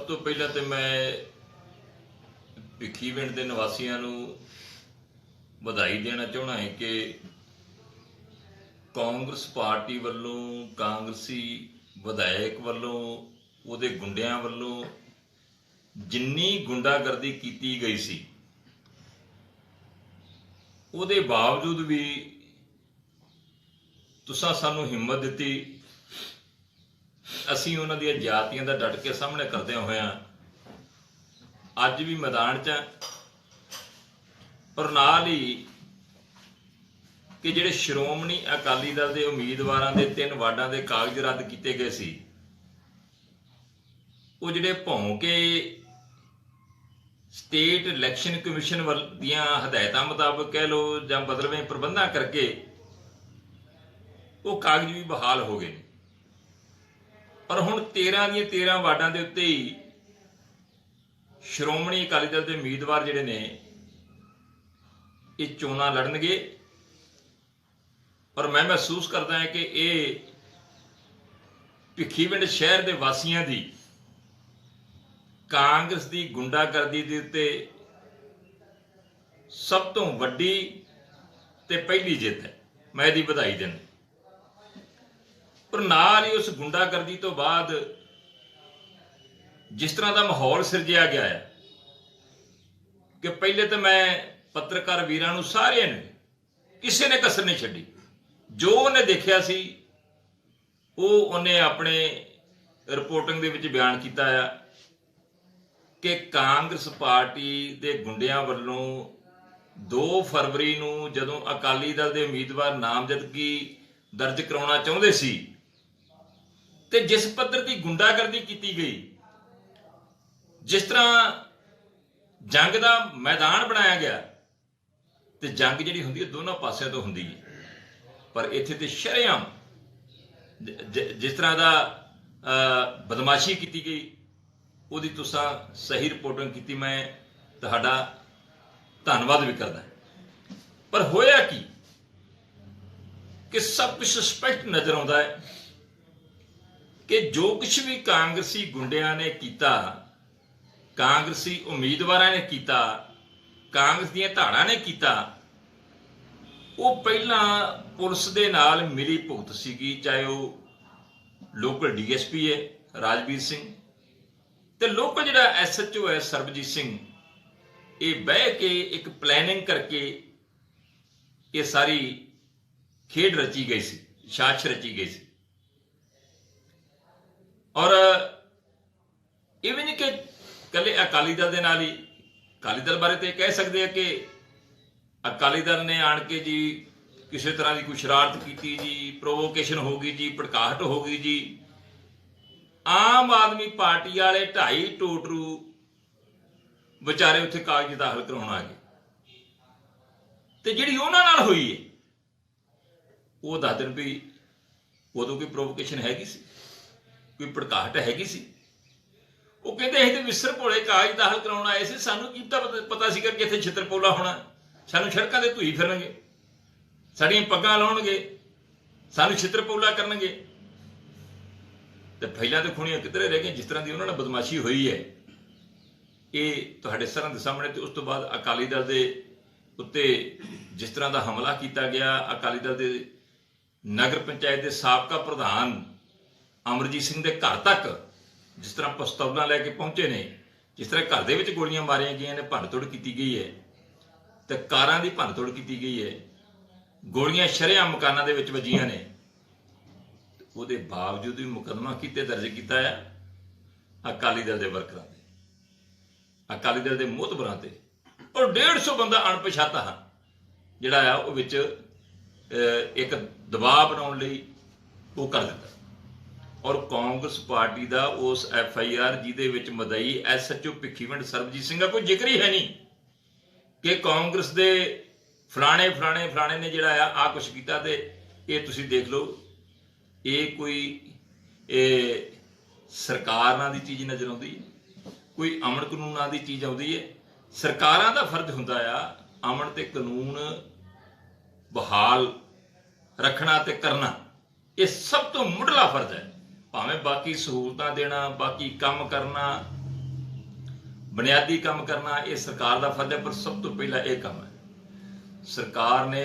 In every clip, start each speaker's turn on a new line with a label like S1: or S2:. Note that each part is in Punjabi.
S1: ਤੋਂ ਪਹਿਲਾਂ ਤੇ ਮੈਂ ਭਿੱਖੀਵਿੰਡ ਦੇ ਨਿਵਾਸੀਆਂ ਨੂੰ ਵਧਾਈ ਦੇਣਾ ਚਾਹੁੰਦਾ ਹਾਂ ਕਿ ਕਾਂਗਰਸ ਪਾਰਟੀ ਵੱਲੋਂ, ਕਾਂਗਰਸੀ ਵਿਧਾਇਕ ਵੱਲੋਂ, ਉਹਦੇ ਗੁੰਡਿਆਂ ਵੱਲੋਂ ਜਿੰਨੀ ਗੁੰਡਾਗਰਦੀ ਕੀਤੀ ਗਈ ਸੀ, ਉਹਦੇ ਬਾਵਜੂਦ ਵੀ ਤੁਸੀਂ ਸਾਨੂੰ ਹਿੰਮਤ ਦਿੱਤੀ। ਅਸੀਂ ਉਹਨਾਂ ਦੀਆਂ ਜਾਤੀਆਂ ਦਾ ਡਟ ਕੇ ਸਾਹਮਣੇ ਕਰਦਿਆਂ ਹੋਇਆਂ ਅੱਜ ਵੀ ਮੈਦਾਨ 'ਚ, ਪਰ ਨਾਲ ਹੀ ਕਿ ਜਿਹੜੇ ਸ਼੍ਰੋਮਣੀ ਅਕਾਲੀ ਦਲ ਦੇ ਉਮੀਦਵਾਰਾਂ ਦੇ 3 ਵਾਰਡਾਂ ਦੇ ਕਾਗਜ਼ ਰੱਦ ਕੀਤੇ ਗਏ ਸੀ, ਉਹ ਜਿਹੜੇ ਭੌਂ ਕੇ ਸਟੇਟ ਇਲੈਕਸ਼ਨ ਕਮਿਸ਼ਨ ਦੀਆਂ ਹਦਾਇਤਾਂ ਮੁਤਾਬਕ ਕਹਿ ਲਓ ਜਾਂ ਬਦਲਵੇਂ ਪ੍ਰਬੰਧਾਂ ਕਰਕੇ ਉਹ ਕਾਗਜ਼ ਵੀ ਬਹਾਲ ਹੋ ਗਏ ਨੇ। ਪਰ ਹੁਣ 13 ਦੀਆਂ 13 ਵਾਰਡਾਂ ਦੇ ਉੱਤੇ ਹੀ ਸ਼੍ਰੋਮਣੀ ਅਕਾਲੀ ਦਲ ਦੇ ਉਮੀਦਵਾਰ ਜਿਹੜੇ ਨੇ ਇਹ ਚੋਣਾਂ ਲੜਨਗੇ। ਪਰ ਮੈਂ ਮਹਿਸੂਸ ਕਰਦਾ ਹਾਂ ਕਿ ਇਹ ਭਿੱਖੀਵਿੰਡ ਸ਼ਹਿਰ ਦੇ ਵਾਸੀਆਂ ਦੀ ਕਾਂਗਰਸ ਦੀ ਗੁੰਡਾਗਰਦੀ ਦੇ ਉੱਤੇ ਸਭ ਤੋਂ ਵੱਡੀ ਤੇ ਪਹਿਲੀ ਜਿੱਤ ਹੈ। ਮੈਂ ਇਹਦੀ ਵਧਾਈ ਦਿੰਦਾ। ਪਰ ਨਾਲ ਹੀ ਉਸ ਗੁੰਡਾਗਰਦੀ ਤੋਂ ਬਾਅਦ ਜਿਸ ਤਰ੍ਹਾਂ ਦਾ ਮਾਹੌਲ ਸਿਰਜਿਆ ਗਿਆ ਹੈ ਕਿ ਪਹਿਲੇ ਤਾਂ ਮੈਂ ਪੱਤਰਕਾਰ ਵੀਰਾਂ ਨੂੰ ਸਾਰਿਆਂ ਨੇ, ਕਿਸੇ ਨੇ ਕਸਰ ਨਹੀਂ ਛੱਡੀ, ਜੋ ਉਹਨੇ ਦੇਖਿਆ ਸੀ ਉਹ ਉਹਨੇ ਆਪਣੇ ਰਿਪੋਰਟਿੰਗ ਦੇ ਵਿੱਚ ਬਿਆਨ ਕੀਤਾ ਆ ਕਿ ਕਾਂਗਰਸ ਪਾਰਟੀ ਦੇ ਗੁੰਡਿਆਂ ਵੱਲੋਂ 2 ਫਰਵਰੀ ਨੂੰ ਜਦੋਂ ਅਕਾਲੀ ਦਲ ਦੇ ਉਮੀਦਵਾਰ ਨਾਮਜ਼ਦਗੀ ਦਰਜ ਕਰਾਉਣਾ ਚਾਹੁੰਦੇ ਸੀ ਤੇ ਜਿਸ ਪੱਧਰ ਦੀ ਗੁੰਡਾਗਰਦੀ ਕੀਤੀ ਗਈ, ਜਿਸ ਤਰ੍ਹਾਂ ਜੰਗ ਦਾ ਮੈਦਾਨ ਬਣਾਇਆ ਗਿਆ, ਤੇ ਜੰਗ ਜਿਹੜੀ ਹੁੰਦੀ ਹੈ ਦੋਨਾਂ ਪਾਸਿਆਂ ਤੋਂ ਹੁੰਦੀ ਹੈ, ਪਰ ਇੱਥੇ ਤੇ ਸ਼ਰੇਆਮ ਜਿਸ ਤਰ੍ਹਾਂ ਦਾ ਬਦਮਾਸ਼ੀ ਕੀਤੀ ਗਈ, ਉਹਦੀ ਤੁਸੀਂ ਸਹੀ ਰਿਪੋਰਟਿੰਗ ਕੀਤੀ। ਮੈਂ ਤੁਹਾਡਾ ਧੰਨਵਾਦ ਵੀ ਕਰਦਾ। ਪਰ ਹੋਇਆ ਕੀ ਕਿ ਸਭ ਕੁਝ ਸਪਸ਼ਟ ਨਜ਼ਰ ਆਉਂਦਾ ਹੈ ਕਿ ਜੋ ਕੁਝ ਵੀ ਕਾਂਗਰਸੀ ਗੁੰਡਿਆਂ ਨੇ ਕੀਤਾ, ਕਾਂਗਰਸੀ ਉਮੀਦਵਾਰਾਂ ਨੇ ਕੀਤਾ, ਕਾਂਗਰਸ ਦੀਆਂ ਧਾੜਾਂ ਨੇ ਕੀਤਾ, ਉਹ ਪਹਿਲਾਂ ਪੁਲਿਸ ਦੇ ਨਾਲ ਮਿਲੀ ਭੁਗਤ ਸੀਗੀ। ਚਾਹੇ ਉਹ ਲੋਕਲ ਡੀਐਸਪੀ ਹੈ ਰਾਜਵੀਰ ਸਿੰਘ ਤੇ ਲੋਕਲ ਜਿਹੜਾ ਐਸਐਚਓ ਹੈ ਸਰਬਜੀਤ ਸਿੰਘ, ਇਹ ਬਹਿ ਕੇ ਇੱਕ ਪਲੈਨਿੰਗ ਕਰਕੇ ਇਹ ਸਾਰੀ ਖੇਡ ਰਚੀ ਗਈ ਸੀ, ਸਾਜ਼ਿਸ਼ ਰਚੀ ਗਈ ਸੀ। ਔਰ ਇਹ ਵੀ ਨਹੀਂ ਕਿ ਇਕੱਲੇ ਅਕਾਲੀ ਦਲ ਦੇ ਨਾਲ ਹੀ, ਅਕਾਲੀ ਦਲ ਬਾਰੇ ਤੇ ਕਹਿ ਸਕਦੇ ਆ ਕਿ ਅਕਾਲੀ ਦਲ ਨੇ ਆਣ ਕੇ ਜੀ ਕਿਸੇ ਤਰ੍ਹਾਂ ਦੀ ਕੋਈ ਸ਼ਰਾਰਤ ਕੀਤੀ ਜੀ, ਪ੍ਰੋਵੋਕੇਸ਼ਨ ਹੋ ਗਈ ਜੀ, ਭੜਕਾਹਟ ਹੋ ਗਈ ਜੀ। ਆਮ ਆਦਮੀ ਪਾਰਟੀ ਵਾਲੇ 2.5 ਟੋਟਰੂ ਵਿਚਾਰੇ ਉੱਥੇ ਕਾਗਜ਼ ਦਾਖਲ ਕਰਾਉਣ ਆ ਗਏ ਤੇ ਜਿਹੜੀ ਉਹਨਾਂ ਨਾਲ ਹੋਈ ਹੈ ਉਹ ਦੱਸ ਦੇਣ ਵੀ ਉਦੋਂ ਕੋਈ ਪ੍ਰੋਵੋਕੇਸ਼ਨ ਹੈਗੀ ਸੀ, ਕੋਈ ਭੜਕਾਹਟ ਹੈਗੀ ਸੀ। ਉਹ ਕਹਿੰਦੇ ਅਸੀਂ ਤੇ ਵਿਸਰ ਭੋਲੇ ਕਾਗਜ਼ ਦਾਖਲ ਕਰਾਉਣ ਆਏ ਸੀ, ਸਾਨੂੰ ਕੀ ਪਤਾ ਸੀਗਾ ਕਿ ਇੱਥੇ ਛਿੱਤਰਪੋਲਾ ਹੋਣਾ, ਸਾਨੂੰ ਸੜਕਾਂ ਤੇ ਧੂਈ ਫਿਰਨਗੇ, ਸਾਡੀਆਂ ਪੱਗਾਂ ਲਾਉਣਗੇ, ਸਾਨੂੰ ਛਿੱਤਰਪੋਲਾ ਕਰਨਗੇ। ਤੇ ਫੈਲਾਂ ਤੇ ਖੁਣੀਆਂ ਕਿਧਰੇ ਰਹਿ ਗਈਆਂ ਜਿਸ ਤਰ੍ਹਾਂ ਦੀ ਉਹਨਾਂ ਨਾਲ ਬਦਮਾਸ਼ੀ ਹੋਈ ਹੈ, ਇਹ ਤੁਹਾਡੇ ਸਾਰਿਆਂ ਦੇ ਸਾਹਮਣੇ। ਤੇ ਉਸ ਤੋਂ ਬਾਅਦ ਅਕਾਲੀ ਦਲ ਦੇ ਉੱਤੇ ਜਿਸ ਤਰ੍ਹਾਂ ਦਾ ਹਮਲਾ ਕੀਤਾ ਗਿਆ, ਅਕਾਲੀ ਦਲ ਦੇ ਨਗਰ ਪੰਚਾਇਤ ਦੇ ਸਾਬਕਾ ਪ੍ਰਧਾਨ ਅਮਰਜੀਤ ਸਿੰਘ ਦੇ ਘਰ ਤੱਕ ਜਿਸ ਤਰ੍ਹਾਂ ਪਿਸਤੌਲਾਂ ਲੈ ਕੇ ਪਹੁੰਚੇ ਨੇ, ਜਿਸ ਤਰ੍ਹਾਂ ਘਰ ਦੇ ਵਿੱਚ ਗੋਲੀਆਂ ਮਾਰੀਆਂ ਗਈਆਂ ਨੇ, ਭੰਨਤੋੜ ਕੀਤੀ ਗਈ ਹੈ ਤੇ ਕਾਰਾਂ ਦੀ ਭੰਨਤੋੜ ਕੀਤੀ ਗਈ ਹੈ, ਗੋਲੀਆਂ ਸ਼ਰੇਆਮ ਮਕਾਨਾਂ ਦੇ ਵਿੱਚ ਵੱਜੀਆਂ ਨੇ, ਉਹਦੇ ਬਾਵਜੂਦ ਵੀ ਮੁਕੱਦਮਾ ਕਿਤੇ ਦਰਜ ਕੀਤਾ ਹੈ ਅਕਾਲੀ ਦਲ ਦੇ ਵਰਕਰਾਂ ਤੇ, ਅਕਾਲੀ ਦਲ ਦੇ ਮੋਹਤਬਰਾਂ ਤੇ। ਔਰ 150 ਬੰਦਾ ਅਣਪਛਾਤਾ ਜਿਹੜਾ ਆ ਉਹ ਵਿੱਚ ਇੱਕ ਦਬਾਅ ਬਣਾਉਣ ਲਈ ਉਹ ਕਰ ਦਿੱਤਾ। ਔਰ ਕਾਂਗਰਸ ਪਾਰਟੀ ਦਾ ਉਸ FIR ਜਿਹਦੇ ਵਿੱਚ ਮਦਈ SHO ਭਿੱਖੀਵਿੰਡ ਸਰਬਜੀਤ ਸਿੰਘ ਦਾ ਕੋਈ ਜ਼ਿਕਰ ਹੀ ਹੈ ਨਹੀਂ ਕਿ ਕਾਂਗਰਸ ਦੇ ਫਲਾਣੇ ਨੇ ਜਿਹੜਾ ਆ ਕੁਛ ਕੀਤਾ। ਤੇ ਇਹ ਤੁਸੀਂ ਦੇਖ ਲਓ, ਇਹ ਕੋਈ ਸਰਕਾਰ ਨਾਂ ਦੀ ਚੀਜ਼ ਨਜ਼ਰ ਆਉਂਦੀ ਹੈ, ਕੋਈ ਅਮਨ ਕਾਨੂੰਨ ਨਾਂ ਦੀ ਚੀਜ਼ ਆਉਂਦੀ ਹੈ। ਸਰਕਾਰਾਂ ਦਾ ਫਰਜ਼ ਹੁੰਦਾ ਆ ਅਮਨ ਤੇ ਕਾਨੂੰਨ ਬਹਾਲ ਰੱਖਣਾ ਤੇ ਕਰਨਾ, ਇਹ ਸਭ ਤੋਂ ਮੁੱਢਲਾ ਫਰਜ਼ ਹੈ। ਭਾਵੇਂ ਬਾਕੀ ਸਹੂਲਤਾਂ ਦੇਣਾ, ਬਾਕੀ ਕੰਮ ਕਰਨਾ, बुनियादी काम करना ये सरकार का फर्ज है। पर सब तो पहला ये काम है, सरकार ने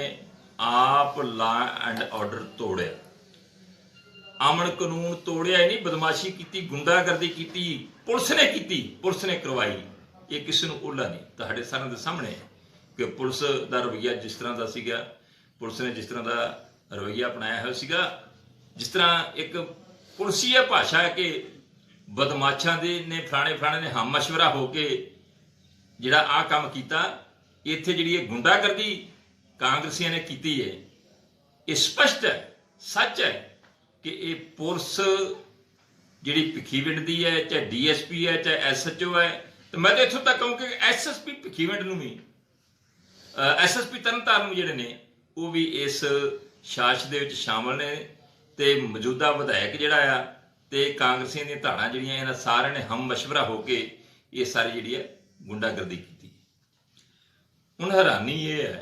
S1: आप लॉ एंड ऑर्डर तोड़िया, अमन कानून तोड़िया ही नहीं, बदमाशी की, गुंडागर्दी की, पुलिस ने की, पुलिस ने करवाई। ये किसी को ओला नहीं, तुहाडे सारिਆਂ ਦੇ सामने है कि पुलिस का रवैया जिस तरह का सीगा, पुलिस ने जिस तरह का रवैया अपनाया हुआ सीगा, जिस तरह एक पुलिसी भाषा है कि बदमाशा ने फलाने ने हम मशवरा होके जिहड़ा आ काम कीता। इत्थे जिहड़ी ये गुंडागर्दी कांग्रसियों ने की है, ये स्पष्ट है, सच है कि ये पुलिस जिहड़ी भिखीविंड दी है, चाहे DSP है, चाहे SHO है, तो मैं तो इत्थों तक कहूँ कि SSP भिखीविंड नूं भी, SSP तरनताਰਨ जिहड़े ने वो भी इस शास दे विच शामिल ने। ते मौजूदा विधायक जिहड़ा आ ते कांग्रसियों दी धाड़ां जिहड़ियां इन्हां सारिਆਂ ने हम मशवरा होके ये सारी जिहड़ी है गुंडागर्दी की। हुण हैरानी ये है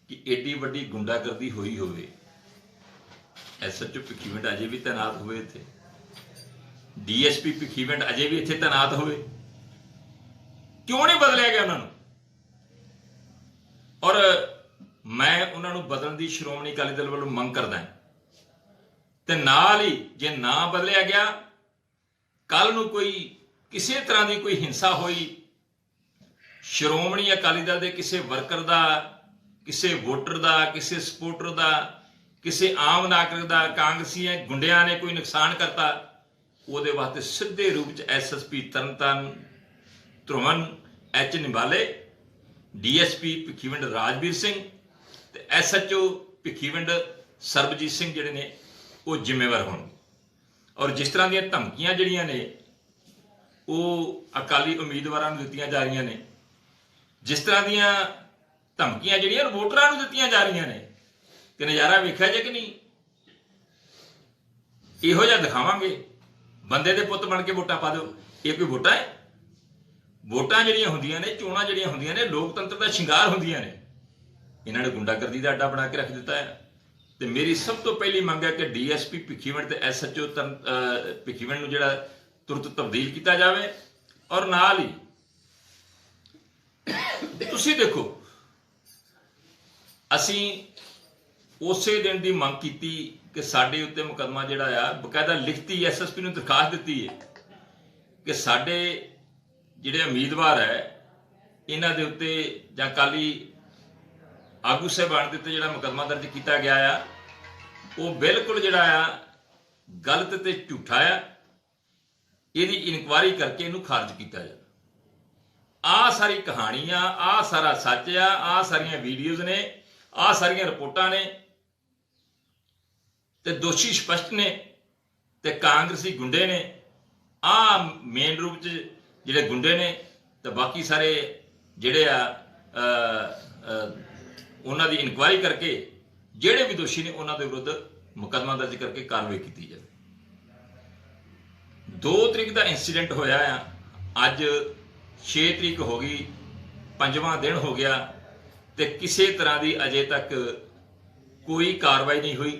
S1: कि एडी वड्डी गुंडागर्दी होई होवे, SHO भिखीविंड अजे भी तैनात होवे, इत्थे DSP भिखीविंड अजे भी इत्थे तैनात होवे, क्यों नहीं बदलिया गया उन्होंने? और मैं उन्होंने बदलने की श्रोमणी अकाली दल वालों मंग करदा है। ते नाल ही जे ना बदलिया गया, कल नूं कोई किसी तरह की कोई हिंसा हुई, श्रोमणी अकाली दल के किसी वर्कर का, किसी वोटर का, किसी सपोर्टर का, किसी आम नागरिक का, कांग्रेसी गुंडिया ने कोई नुकसान करता, वो वास्ते सीधे रूप च SSP तरनताਰਨ Dhruvan H निंबाले, DSP Bhikhiwind Rajveer Singh ते SHO भिखीविंड सरबजीत सिंह जिहड़े ने वो जिम्मेवार होणगे। और जिस तरह दी धमकियां जिहड़ियां ने वो अकाली उम्मीदवारों को दित्तियां जा रही ने, जिस तरह दी धमकियां जिहड़ियां वोटरां को दित्तियां जा रही ने, कि नज़ारा वेखिया जे कि नहीं, इहो जिहा दिखावांगे, बंदे दे पुत्त बन के वोटां पा दो। ये कोई वोटां है? वोटां जिहड़ियां हुंदियां ने, चोणां जिहड़ियां हुंदियां ने, लोकतंत्र दा शिंगार हुंदियां ने, इन्हां ने गुंडागर्दी दा अड्डा बना के रख दिता है। तो मेरी सब तो पहली मंग है कि DSP भिखीविंड ते SHO भिखीविंड नूं जिहड़ा तुरंत तब्दील किया जाए। और नाल ही तुसीं देखो, असीं उसे दिन की मंग की कि साडे उत्ते मुकदमा जिहड़ा आ बकायदा लिखती SSP नूं दरखास्त दित्ती है कि साडे जिहड़े उम्मीदवार है इन्हां दे उत्ते जां अकाली आगू साहिबान दे उत्ते जिहड़ा मुकदमा दर्ज किया गया आ वो बिल्कुल जिहड़ा आ गलत ते झूठा आ, इहदी इनकुआरी करके इहनूं खारिज किया जाए। आ सारी कहानियां, आ सारा सच आ सारियां वीडियोज़ ने, आ सारियां रिपोर्टां ने, ते दोषी स्पष्ट ने, ते कांग्रेसी गुंडे ने, आ मेन रूप च जिहड़े गुंडे ने, तो बाकी सारे जिहड़े आ उन्हां दी इनकुआरी करके जिहड़े भी दोषी ने उन्हां दे विरुद्ध मुकदमा दर्ज करके कार्रवाई की जाए। 2 तरीक का इंसीडेंट होया आ, अज 6 तरीक हो गई, 5वां दिन हो गया, तो किसी तरह की अजे तक कोई कार्रवाई नहीं हुई।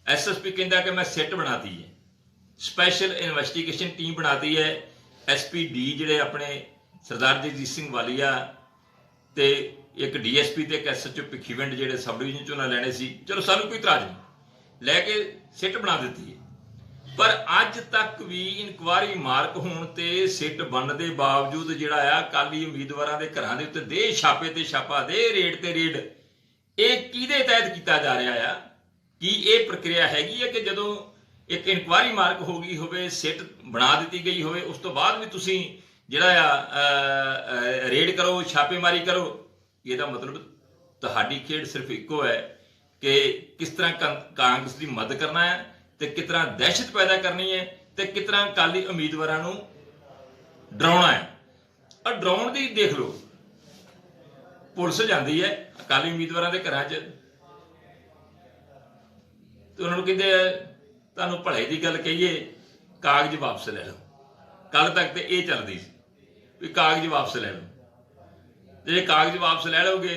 S1: SSP कहता कि मैं सिट बनाती है, स्पैशल इन्वेस्टिगेशन टीम बनाती है, SPD जिहड़े अपने सरदार जगजीत सिंह वालिया ते एक DSP ते एक SHO भिखीविंड जिहड़े सब डिवीजन चों ना लैणे सी, चलो सानूं कोई इतराज नहीं, लैके सिट बना दी है। पर अज तक भी इनकुआरी मार्क होने ते सिट बनने के बावजूद जिहड़ा आ अकाली उम्मीदवारों के घरां दे उत्ते दे छापे ते छापा, दे रेड ते रेड, ये किहदे तहत किया जा रहा है? कि ये प्रक्रिया हैगी है कि जदों एक इनकुआरी मार्क हो गई होवे, सिट बना दी गई होवे, उस तो बाद भी तुसीं जिहड़ा आ रेड करो, छापेमारी करो, ਇਹਦਾ मतलब ਤੁਹਾਡੀ खेड सिर्फ इको है कि किस तरह कांग्रेस की मदद करना है, तो किस तरह दहशत पैदा करनी है, तो किस तरह अकाली उम्मीदवारों को डराउना है। और डराउण की देख लो, पुलिस जाती है अकाली उम्मीदवारों के घर च, तो उन्होंने कहते तुहानूं भले की गल कहीए, कागज वापस ले लो। कल तक तो ये चलती भी कागज वापस ले लो, जे कागज वापस लै लोगे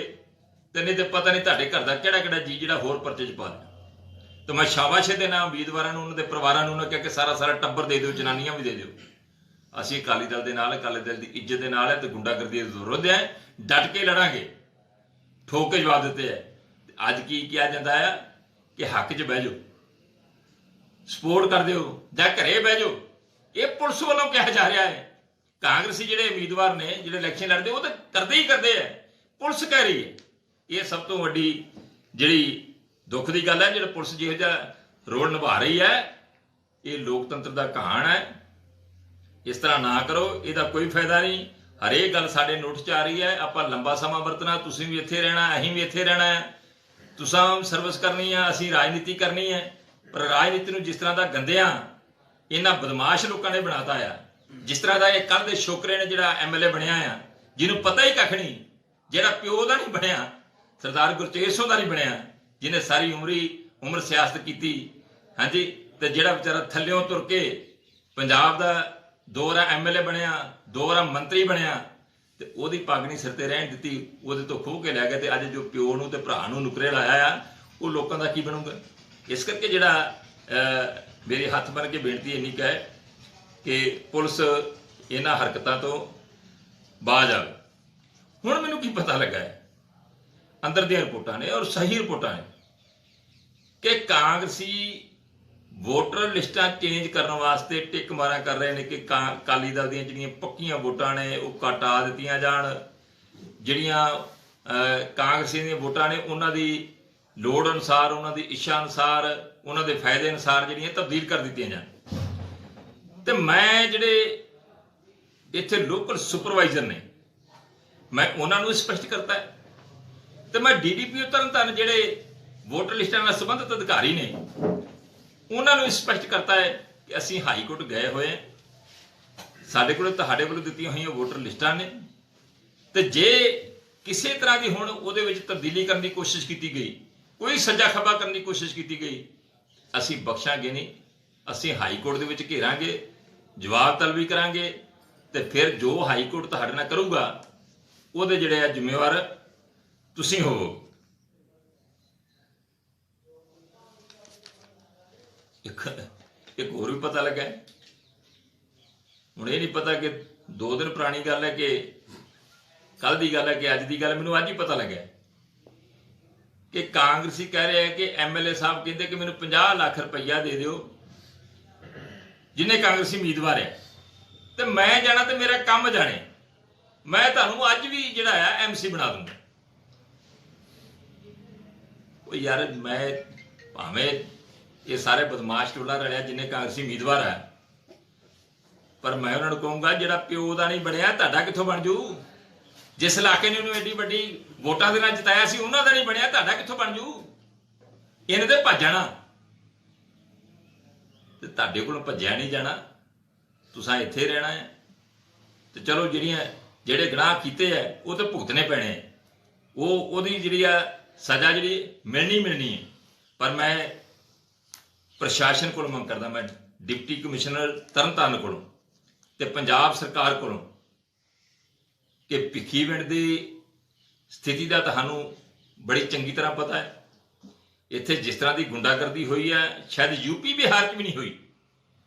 S1: तो नहीं तो पता नहीं तुहाडे घर का किहड़ा जी जिहड़ा होर परचे च पा देना। तो मैं शाबाश देना उम्मीदवारों, उन्होंने परिवारों, उन्होंने कहा कि सारा सारा टब्बर दे दो, जनानियां भी दे दो, ਅਸੀਂ ਅਕਾਲੀ ਦਲ ਦੇ ਨਾਲ, ਅਕਾਲੀ ਦਲ ਦੀ ਇੱਜ਼ਤ ਦੇ ਨਾਲ ਹੈ ਤੇ ਗੁੰਡਾਗਰਦੀ ਦੇ ਵਿਰੁੱਧ ਹੈ, ਡਟ ਕੇ ਲੜਾਂਗੇ, ਠੋਕ ਕੇ ਜਵਾਬ ਦਿੱਤੇ ਹੈ। ਅੱਜ ਕੀ ਕਿਹਾ ਜਾਂਦਾ ਹੈ ਕਿ ਹੱਕ 'ਚ ਬਹਿ ਜਾਓ, ਸਪੋਰਟ ਕਰ ਦਿਓ ਜਾਂ ਘਰੇ ਬਹਿ ਜਾਓ। ਇਹ ਪੁਲਿਸ ਵੱਲੋਂ ਕਿਹਾ ਜਾ ਰਿਹਾ ਹੈ। ਕਾਂਗਰਸੀ ਜਿਹੜੇ ਉਮੀਦਵਾਰ ਨੇ, ਜਿਹੜੇ ਇਲੈਕਸ਼ਨ ਲੜਦੇ, ਉਹ ਤਾਂ ਕਰਦੇ ਹੀ ਕਰਦੇ ਹੈ, ਪੁਲਿਸ ਕਹਿ ਰਹੀ ਹੈ। ਇਹ ਸਭ ਤੋਂ ਵੱਡੀ ਜਿਹੜੀ ਦੁੱਖ ਦੀ ਗੱਲ ਹੈ, ਜਿਹੜਾ ਪੁਲਿਸ ਜਿਹੋ ਜਿਹਾ ਰੋਲ ਨਿਭਾ ਰਹੀ ਹੈ, ਇਹ ਲੋਕਤੰਤਰ ਦਾ ਕਹਾਣ ਹੈ। ਇਸ ਤਰ੍ਹਾਂ ਨਾ ਕਰੋ, ਇਹਦਾ ਕੋਈ ਫਾਇਦਾ ਨਹੀਂ। ਹਰੇਕ ਗੱਲ ਸਾਡੇ ਨੋਟਿਸ 'ਚ ਆ ਰਹੀ ਹੈ। ਆਪਾਂ ਲੰਬਾ ਸਮਾਂ ਵਰਤਣਾ, ਤੁਸੀਂ ਵੀ ਇੱਥੇ ਰਹਿਣਾ, ਅਸੀਂ ਵੀ ਇੱਥੇ ਰਹਿਣਾ ਹੈ, ਤੁਸੀਂ ਸਰਵਿਸ ਕਰਨੀ ਆ, ਅਸੀਂ ਰਾਜਨੀਤੀ ਕਰਨੀ ਹੈ। ਪਰ ਰਾਜਨੀਤੀ ਨੂੰ ਜਿਸ ਤਰ੍ਹਾਂ ਦਾ ਗੰਦਿਆਂ ਇਹਨਾਂ ਬਦਮਾਸ਼ ਲੋਕਾਂ ਨੇ ਬਣਾਤਾ ਆ, ਜਿਸ ਤਰ੍ਹਾਂ ਦਾ ਇਹ ਕੱਲ੍ਹ ਦੇ ਛੋਕਰੇ ਨੇ ਜਿਹੜਾ MLA ਬਣਿਆ ਆ, ਜਿਹਨੂੰ ਪਤਾ ਹੀ ਕੱਖ ਨਹੀਂ, ਜਿਹੜਾ ਪਿਓ ਦਾ ਨਹੀਂ ਬਣਿਆ, ਸਰਦਾਰ ਗੁਰਤੇਜ ਸਿੰਘ ਦਾ ਨਹੀਂ ਬਣਿਆ, ਜਿਹਨੇ ਸਾਰੀ ਉਮਰ ਸਿਆਸਤ ਕੀਤੀ, ਹਾਂਜੀ, ਤੇ ਜਿਹੜਾ ਵਿਚਾਰਾ ਥੱਲਿਓਂ ਤੁਰ ਕੇ ਪੰਜਾਬ ਦਾ 2 ਵਾਰ MLA ਬਣਿਆ, 2 ਵਾਰ ਮੰਤਰੀ ਬਣਿਆ, ਤੇ ਉਹਦੀ ਪੱਗ ਨਹੀਂ ਸਿਰ ਤੇ ਰਹਿਣ ਦਿੱਤੀ, ਉਹਦੇ ਤੋਂ ਖੋਹ ਕੇ ਲੈ ਗਏ। ਤੇ ਅੱਜ ਜੋ ਪਿਓ ਨੂੰ ਤੇ ਭਰਾ ਨੂੰ ਨੁਕਰੇ ਲਾਇਆ ਆ, ਉਹ ਲੋਕਾਂ ਦਾ ਕੀ ਬਣੂਗਾ? ਇਸ ਕਰਕੇ ਜਿਹੜਾ ਮੇਰੇ ਹੱਥ ਬੰਨ੍ਹ ਕੇ ਬੇਨਤੀ ਇੰਨੀ ਕੁ ਹੈ ਕਿ ਪੁਲਿਸ ਇਹਨਾਂ ਹਰਕਤਾਂ ਤੋਂ ਬਾਜ਼ ਆਵੇ। ਹੁਣ ਮੈਨੂੰ ਕੀ ਪਤਾ ਲੱਗਾ ਹੈ, ਅੰਦਰ ਦੀਆਂ ਰਿਪੋਰਟਾਂ ਨੇ ਔਰ ਸਹੀ ਰਿਪੋਰਟਾਂ ਨੇ, ਕਿ ਕਾਂਗਰਸੀ ਵੋਟਰ ਲਿਸਟਾਂ ਚੇਂਜ ਕਰਨ ਵਾਸਤੇ ਟਿਕ ਮਾਰਾਂ ਕਰ ਰਹੇ ਨੇ ਕਿ ਅਕਾਲੀ ਦਲ ਦੀਆਂ ਜਿਹੜੀਆਂ ਪੱਕੀਆਂ ਵੋਟਾਂ ਨੇ ਉਹ ਕਟਾ ਦਿੱਤੀਆਂ ਜਾਣ, ਜਿਹੜੀਆਂ ਕਾਂਗਰਸੀ ਦੀਆਂ ਵੋਟਾਂ ਨੇ ਉਹਨਾਂ ਦੀ ਲੋੜ ਅਨੁਸਾਰ, ਉਹਨਾਂ ਦੀ ਇੱਛਾ ਅਨੁਸਾਰ, ਉਹਨਾਂ ਦੇ ਫਾਇਦੇ ਅਨੁਸਾਰ ਜਿਹੜੀਆਂ ਤਬਦੀਲ ਕਰ ਦਿੱਤੀਆਂ ਜਾਣ। ਤੇ ਮੈਂ ਜਿਹੜੇ ਇੱਥੇ ਲੋਕਲ ਸੁਪਰਵਾਈਜ਼ਰ ਨੇ, ਮੈਂ ਉਹਨਾਂ ਨੂੰ ਸਪਸ਼ਟ ਕਰਤਾ ਹੈ। ਤੇ ਮੈਂ DDPO ਤਰਨਤਾਰਨ ਜਿਹੜੇ ਵੋਟਰ ਲਿਸਟਾਂ ਨਾਲ ਸੰਬੰਧਿਤ ਅਧਿਕਾਰੀ ਨੇ, ਉਹਨਾਂ ਨੂੰ ਸਪਸ਼ਟ ਕਰਤਾ ਹੈ ਕਿ ਅਸੀਂ ਹਾਈ ਕੋਰਟ ਗਏ ਹੋਏ ਹਾਂ, ਸਾਡੇ ਕੋਲ ਤੁਹਾਡੇ ਵੱਲੋਂ ਦਿੱਤੀਆਂ ਹੋਈਆਂ ਵੋਟਰ ਲਿਸਟਾਂ ਨੇ, ਤੇ ਜੇ ਕਿਸੇ ਤਰ੍ਹਾਂ ਦੀ ਹੁਣ ਉਹਦੇ ਵਿੱਚ ਤਬਦੀਲੀ ਕਰਨ ਦੀ ਕੋਸ਼ਿਸ਼ ਕੀਤੀ ਗਈ, ਕੋਈ ਸੱਜਾ ਖੱਬਾ ਕਰਨ ਦੀ ਕੋਸ਼ਿਸ਼ ਕੀਤੀ ਗਈ, ਅਸੀਂ ਬਖਸ਼ਾਂਗੇ ਨਹੀਂ। ਅਸੀਂ ਹਾਈ ਕੋਰਟ ਦੇ ਵਿੱਚ ਘੇਰਾਂਗੇ, ਜਵਾਬ ਤਲਬੀ ਕਰਾਂਗੇ, ਤੇ ਫਿਰ ਜੋ ਹਾਈ ਕੋਰਟ ਤੁਹਾਡੇ ਨਾਲ ਕਰੂਗਾ ਉਹਦੇ ਜਿਹੜੇ ਆ ਜ਼ਿੰਮੇਵਾਰ ਤੁਸੀਂ ਹੋਵੋਗੇ। ਇੱਕ ਹੋਰ ਵੀ ਪਤਾ ਲੱਗਾ, ਹੁਣ ਇਹ ਨਹੀਂ ਪਤਾ ਕਿ 2 ਦਿਨ ਪੁਰਾਣੀ ਗੱਲ ਹੈ ਕਿ ਕੱਲ ਦੀ ਗੱਲ ਹੈ ਕਿ ਅੱਜ ਦੀ ਗੱਲ, ਮੈਨੂੰ ਅੱਜ ਹੀ ਪਤਾ ਲੱਗਾ ਕਿ ਕਾਂਗਰਸੀ ਕਹਿ ਰਹੇ ਹੈ ਕਿ MLA ਸਾਹਿਬ ਕਹਿੰਦੇ ਕਿ ਮੈਨੂੰ 50 ਲੱਖ ਰੁਪਈਆ ਦੇ ਦਿਓ, ਜਿਹਨੇ ਕਾਂਗਰਸੀ ਉਮੀਦਵਾਰ ਹੈ, ਤੇ ਮੈਂ ਜਾਣਾ ਤੇ ਮੇਰਾ ਕੰਮ ਜਾਣੇ, ਮੈਂ ਤੁਹਾਨੂੰ ਅੱਜ ਵੀ ਜਿਹੜਾ ਆ MC ਬਣਾ ਦੂੰਗਾ। ਉਹ ਯਾਰ, ਮੈਂ ਭਾਵੇਂ ਇਹ ਸਾਰੇ ਬਦਮਾਸ਼ ਟੋਲਾ ਰਲਿਆ ਜਿੰਨੇ ਕਾਂਗਰਸੀ ਉਮੀਦਵਾਰ ਹੈ, ਪਰ ਮੈਂ ਉਹਨਾਂ ਨੂੰ ਕਹੂੰਗਾ ਜਿਹੜਾ ਪਿਓ ਦਾ ਨਹੀਂ ਬਣਿਆ ਤੁਹਾਡਾ ਕਿੱਥੋਂ ਬਣ ਜੂ? ਜਿਸ ਇਲਾਕੇ ਨੇ ਉਹਨੂੰ ਐਡੀ ਵੱਡੀ ਵੋਟਾਂ ਦੇ ਨਾਲ ਜਿਤਾਇਆ ਸੀ, ਉਹਨਾਂ ਦਾ ਨਹੀਂ ਬਣਿਆ, ਤੁਹਾਡਾ ਕਿੱਥੋਂ ਬਣ ਜੂ? ਇਹਨੇ ਤੇ ਭੱਜ ਜਾਣਾ, ਤੇ ਤੁਹਾਡੇ ਕੋਲੋਂ ਭੱਜਿਆ ਨਹੀਂ ਜਾਣਾ, ਤੁਸੀਂ ਇੱਥੇ ਰਹਿਣਾ ਹੈ। ਤੇ ਚਲੋ ਜਿਹੜੇ ਗੁਨਾਹ ਕੀਤੇ ਹੈ ਉਹ ਤਾਂ ਭੁਗਤਣੇ ਪੈਣੇ, ਉਹਦੀ ਜਿਹੜੀ ਆ ਸਜ਼ਾ ਜਿਹੜੀ ਮਿਲਣੀ ਹੈ। ਪਰ ਮੈਂ ਪ੍ਰਸ਼ਾਸਨ ਕੋਲੋਂ ਮੰਗ ਕਰਦਾ, ਮੈਂ ਡਿਪਟੀ ਕਮਿਸ਼ਨਰ ਤਰਨਤਾਰਨ ਕੋਲੋਂ ਤੇ ਪੰਜਾਬ ਸਰਕਾਰ ਕੋਲੋਂ, ਕਿ ਭਿੱਖੀਵਿੰਡ ਦੀ ਸਥਿਤੀ ਦਾ ਤੁਹਾਨੂੰ ਬੜੀ ਚੰਗੀ ਤਰ੍ਹਾਂ ਪਤਾ ਹੈ। ਇੱਥੇ ਜਿਸ ਤਰ੍ਹਾਂ ਦੀ ਗੁੰਡਾਗਰਦੀ ਹੋਈ ਹੈ, ਸ਼ਾਇਦ UP ਬਿਹਾਰ 'ਚ ਵੀ ਨਹੀਂ ਹੋਈ।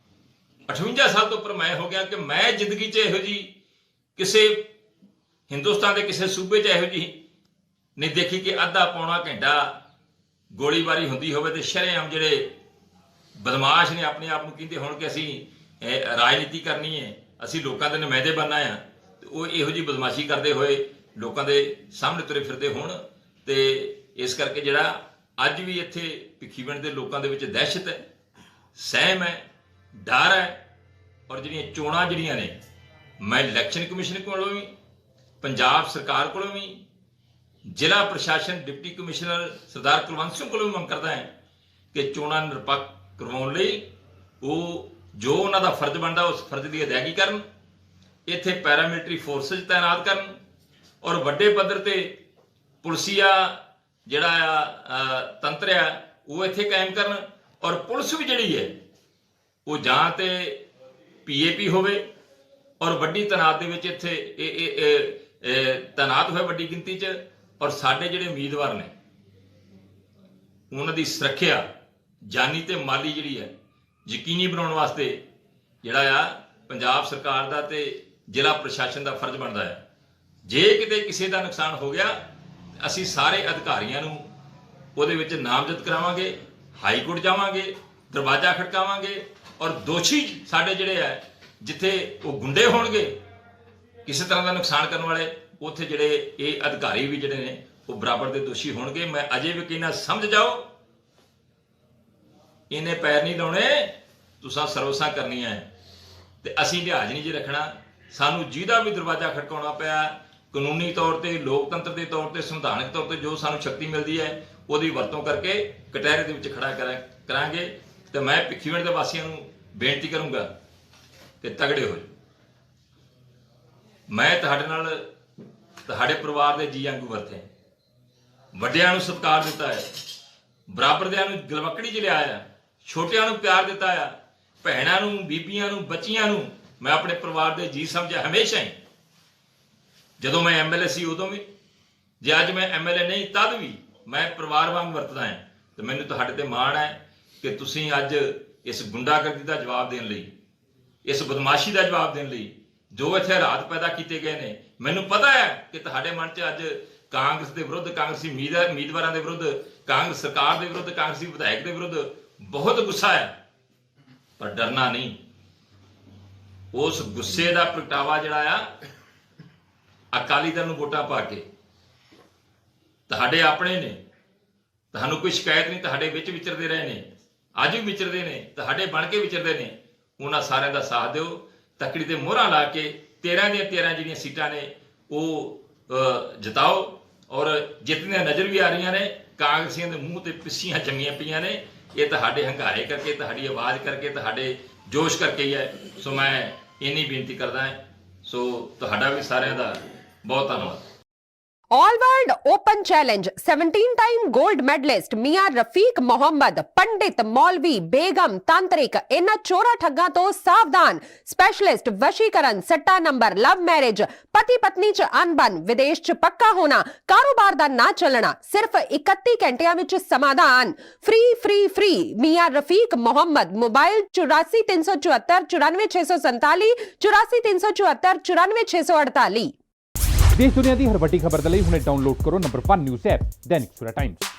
S1: 58 ਸਾਲ ਤੋਂ ਉੱਪਰ ਮੈਂ ਹੋ ਗਿਆ ਕਿ ਮੈਂ ਜ਼ਿੰਦਗੀ 'ਚ ਇਹੋ ਜਿਹੀ ਕਿਸੇ ਹਿੰਦੁਸਤਾਨ ਦੇ ਕਿਸੇ ਸੂਬੇ 'ਚ ਇਹੋ ਜਿਹੀ ਨਹੀਂ ਦੇਖੀ ਕਿ ਅੱਧਾ ਪੌਣਾ ਘੰਟਾ ਗੋਲੀਬਾਰੀ ਹੁੰਦੀ ਹੋਵੇ ਤੇ ਸ਼ਰੇਆਮ ਜਿਹੜੇ ਬਦਮਾਸ਼ ਨੇ ਆਪਣੇ ਆਪ ਨੂੰ ਕਹਿੰਦੇ ਹੋਣ ਕਿ ਅਸੀਂ ਰਾਜਨੀਤੀ ਕਰਨੀ ਹੈ, ਅਸੀਂ ਲੋਕਾਂ ਦੇ ਨੁਮਾਇੰਦੇ ਬਣਨਾ ਆ, ਤੇ ਉਹ ਇਹੋ ਜਿਹੀ ਬਦਮਾਸ਼ੀ ਕਰਦੇ ਹੋਏ ਲੋਕਾਂ ਦੇ ਸਾਹਮਣੇ ਤੁਰੇ ਫਿਰਦੇ ਹੋਣ। ਤੇ ਇਸ ਕਰਕੇ ਜਿਹੜਾ ਅੱਜ ਵੀ ਇੱਥੇ ਭਿੱਖੀਵਿੰਡ ਦੇ ਲੋਕਾਂ ਦੇ ਵਿੱਚ ਦਹਿਸ਼ਤ ਹੈ, ਸਹਿਮ ਹੈ, ਡਰ ਹੈ। ਔਰ ਜਿਹੜੀਆਂ ਚੋਣਾਂ ਜਿਹੜੀਆਂ ਨੇ, ਮੈਂ ਇਲੈਕਸ਼ਨ ਕਮਿਸ਼ਨ ਕੋਲੋਂ ਵੀ, ਪੰਜਾਬ ਸਰਕਾਰ ਕੋਲੋਂ ਵੀ, ਜ਼ਿਲ੍ਹਾ ਪ੍ਰਸ਼ਾਸਨ ਡਿਪਟੀ ਕਮਿਸ਼ਨਰ ਸਰਦਾਰ ਕੁਲਵੰਤ ਸਿੰਘ ਕੋਲੋਂ ਵੀ ਮੰਗ ਕਰਦਾ ਹੈ ਕਿ ਚੋਣਾਂ ਨਿਰਪੱਖ ਕਰਵਾਉਣ ਲਈ ਉਹ ਜੋ ਉਹਨਾਂ ਦਾ ਫਰਜ਼ ਬਣਦਾ ਉਸ ਫਰਜ਼ ਦੀ ਅਦਾਇਗੀ ਕਰਨ, ਇੱਥੇ ਪੈਰਾਮਿਲਟਰੀ ਫੋਰਸਿਸ ਤਾਇਨਾਤ ਕਰਨ, ਔਰ ਵੱਡੇ ਪੱਧਰ ਤੇ ਪੁਲਿਸੀਆ ਜਿਹੜਾ ਆ ਤੰਤਰ ਆ ਉਹ ਇੱਥੇ ਕਾਇਮ ਕਰਨ। ਔਰ ਪੁਲਿਸ ਵੀ ਜਿਹੜੀ ਹੈ ਉਹ ਜਾਂ ਤੇ PAP ਹੋਵੇ ਔਰ ਵੱਡੀ ਤੈਨਾਤ ਦੇ ਵਿੱਚ ਇੱਥੇ ਤੈਨਾਤ ਹੋਏ ਵੱਡੀ ਗਿਣਤੀ 'ਚ। ਔਰ ਸਾਡੇ ਜਿਹੜੇ ਉਮੀਦਵਾਰ ਨੇ ਉਹਨਾਂ ਦੀ ਸੁਰੱਖਿਆ ਜਾਨੀ ਤੇ ਮਾਲੀ ਜਿਹੜੀ ਹੈ ਯਕੀਨੀ ਬਣਾਉਣ ਵਾਸਤੇ ਜਿਹੜਾ ਆ ਪੰਜਾਬ ਸਰਕਾਰ ਦਾ ਤੇ ਜ਼ਿਲ੍ਹਾ ਪ੍ਰਸ਼ਾਸਨ ਦਾ ਫਰਜ਼ ਬਣਦਾ ਹੈ। ਜੇ ਕਿਤੇ ਕਿਸੇ ਦਾ ਨੁਕਸਾਨ ਹੋ ਗਿਆ, ਅਸੀਂ ਸਾਰੇ ਅਧਿਕਾਰੀਆਂ ਨੂੰ ਉਹਦੇ ਵਿੱਚ ਨਾਮਜ਼ਦ ਕਰਾਵਾਂਗੇ, ਹਾਈ ਕੋਰਟ ਜਾਵਾਂਗੇ, ਦਰਵਾਜ਼ਾ ਖੜਕਾਵਾਂਗੇ, ਔਰ ਦੋਸ਼ੀ ਸਾਡੇ ਜਿਹੜੇ ਹੈ, ਜਿੱਥੇ ਉਹ ਗੁੰਡੇ ਹੋਣਗੇ ਕਿਸੇ ਤਰ੍ਹਾਂ ਦਾ ਨੁਕਸਾਨ ਕਰਨ ਵਾਲੇ, ਉੱਥੇ ਜਿਹੜੇ ਇਹ ਅਧਿਕਾਰੀ ਵੀ ਜਿਹੜੇ ਨੇ ਉਹ ਬਰਾਬਰ ਦੇ ਦੋਸ਼ੀ ਹੋਣਗੇ। ਮੈਂ ਅਜੇ ਵੀ ਕਹਿੰਦਾ, ਸਮਝ ਜਾਓ, ਇਹਨੇ ਪੈਰ ਨਹੀਂ ਲਾਉਣੇ, ਤੁਸੀਂ ਸਰਵਿਸਾਂ ਕਰਨੀਆਂ ਤੇ ਅਸੀਂ ਲਿਹਾਜ਼ ਨਹੀਂ ਜੇ ਰੱਖਣਾ। ਸਾਨੂੰ ਜਿਹਦਾ ਵੀ ਦਰਵਾਜ਼ਾ ਖੜਕਾਉਣਾ ਪਿਆ, ਕਾਨੂੰਨੀ ਤੌਰ ਤੇ, ਲੋਕਤੰਤਰ ਦੇ ਤੌਰ ਤੇ, ਸੰਵਿਧਾਨਕ ਤੌਰ ਤੇ ਜੋ ਸਾਨੂੰ ਸ਼ਕਤੀ ਮਿਲਦੀ ਹੈ, ਉਹਦੀ ਵਰਤੋਂ ਕਰਕੇ ਕਟਹਿਰੇ ਦੇ ਵਿੱਚ ਖੜਾ ਕਰਾਂਗੇ। ਤੇ ਮੈਂ ਭਿੱਖੀਵਿੰਡ ਦੇ ਵਾਸੀਆਂ ਨੂੰ ਬੇਨਤੀ ਕਰੂੰਗਾ ਕਿ ਤਗੜੇ ਹੋ ਜਾਓ। ਮੈਂ ਤੁਹਾਡੇ ਨਾਲ, ਤੁਹਾਡੇ ਪਰਿਵਾਰ ਦੇ ਜੀ ਵਾਂਗੂ ਵਰਤਿਆ, ਵੱਡਿਆਂ ਨੂੰ ਸਤਿਕਾਰ ਦਿੱਤਾ ਹੈ, ਬਰਾਬਰਦਿਆਂ ਨੂੰ ਗਲਵਕੜੀ 'ਚ ਲਿਆਇਆ, ਛੋਟਿਆਂ ਨੂੰ ਪਿਆਰ ਦਿੱਤਾ ਆ, ਭੈਣਾਂ ਨੂੰ, ਬੀਬੀਆਂ ਨੂੰ, ਬੱਚੀਆਂ ਨੂੰ ਮੈਂ ਆਪਣੇ ਪਰਿਵਾਰ ਦੇ ਜੀ ਸਮਝਿਆ ਹਮੇਸ਼ਾ ਹੀ। ਜਦੋਂ ਮੈਂ ਐਮਐਲਏ ਸੀ ਉਦੋਂ ਵੀ, ਜੇ ਅੱਜ ਮੈਂ ਐਮਐਲਏ ਨਹੀਂ ਤਦ ਵੀ ਮੈਂ ਪਰਿਵਾਰ ਵਾਂਗ ਵਰਤਦਾ ਹਾਂ। ਤੇ ਮੈਨੂੰ ਤੁਹਾਡੇ ਤੇ ਮਾਣ ਹੈ ਕਿ ਤੁਸੀਂ ਅੱਜ ਇਸ ਗੁੰਡਾਗਰਦੀ ਦਾ ਜਵਾਬ ਦੇਣ ਲਈ, ਇਸ ਬਦਮਾਸ਼ੀ ਦਾ ਜਵਾਬ ਦੇਣ ਲਈ ਜੋ ਇੱਥੇ ਹਾਲਾਤ ਪੈਦਾ ਕੀਤੇ ਗਏ ਨੇ, ਮੈਨੂੰ ਪਤਾ ਹੈ ਕਿ ਤੁਹਾਡੇ ਮਨ 'ਚ ਅੱਜ ਕਾਂਗਰਸ ਦੇ ਵਿਰੁੱਧ, ਕਾਂਗਰਸੀ ਉਮੀਦਵਾਰਾਂ ਦੇ ਵਿਰੁੱਧ, ਕਾਂਗਰਸ ਸਰਕਾਰ ਦੇ ਵਿਰੁੱਧ, ਕਾਂਗਰਸੀ ਵਿਧਾਇਕ ਦੇ ਵਿਰੁੱਧ ਬਹੁਤ ਗੁੱਸਾ ਹੈ, ਪਰ ਡਰਨਾ ਨਹੀਂ। ਉਸ ਗੁੱਸੇ ਦਾ ਪ੍ਰਗਟਾਵਾ ਜਿਹੜਾ ਆ, ਅਕਾਲੀ ਦਲ ਨੂੰ ਵੋਟਾਂ ਪਾ ਕੇ, ਤੁਹਾਡੇ ਆਪਣੇ ਨੇ, ਤੁਹਾਨੂੰ ਕੋਈ ਸ਼ਿਕਾਇਤ ਨਹੀਂ, ਤੁਹਾਡੇ ਵਿੱਚ ਵਿਚਰਦੇ ਰਹੇ ਨੇ, ਅੱਜ ਵੀ ਵਿਚਰਦੇ ਨੇ, ਤੁਹਾਡੇ ਬਣ ਕੇ ਵਿਚਰਦੇ ਨੇ, ਉਹਨਾਂ ਸਾਰਿਆਂ ਦਾ ਸਾਥ ਦਿਓ, ਤਕੜੀ ਤੇ ਮੋਹਰਾਂ ਲਾ ਕੇ 13 ਦੀਆਂ 13 ਜਿਹੜੀਆਂ ਸੀਟਾਂ ਨੇ ਉਹ ਜਿਤਾਓ। ਔਰ ਜਿੱਤਦੀਆਂ ਨਜ਼ਰ ਵੀ ਆ ਰਹੀਆਂ ਨੇ, ਕਾਂਗਰਸੀਆਂ ਦੇ ਮੂੰਹ ਤੇ ਪਿੱਸੀਆਂ ਜੰਮੀਆਂ ਪਈਆਂ ਨੇ, ਇਹ ਤੁਹਾਡੇ ਹੰਕਾਰੇ ਕਰਕੇ, ਤੁਹਾਡੀ ਆਵਾਜ਼ ਕਰਕੇ, ਤੁਹਾਡੇ ਜੋਸ਼ ਕਰਕੇ ਹੀ ਹੈ। ਸੋ ਮੈਂ ਇੰਨੀ ਬੇਨਤੀ ਕਰਦਾ ਹਾਂ। ਸੋ ਤੁਹਾਡਾ ਵੀ ਸਾਰਿਆਂ ਦਾ ਬਹੁਤ ਧੰਨਵਾਦ।
S2: ऑल वर्ल्ड ओपन चैलेंज 17-टाइम गोल्ड मेडलिस्ट मियां रफीक मोहम्मद, पंडित, मौलवी, बेगम, तांत्रिक, इन्हां चोरा ठग्गां तो सावधान। स्पेशलिस्ट वशीकरण, सट्टा नंबर, लव मैरिज, पति पत्नी च अनबन, विदेश च पक्का होना, कारोबार दा ना चलना, सिर्फ 31 घंटियां विच समाधान। फ्री फ्री फ्री मियां रफीक मोहम्मद। मोबाइल 84 374 94 647, 84 374 94 648।
S3: देश दुनिया की हर वड्डी खबर दे लई हुणे डाउनलोड करो number 1 news app Dainik Savera times.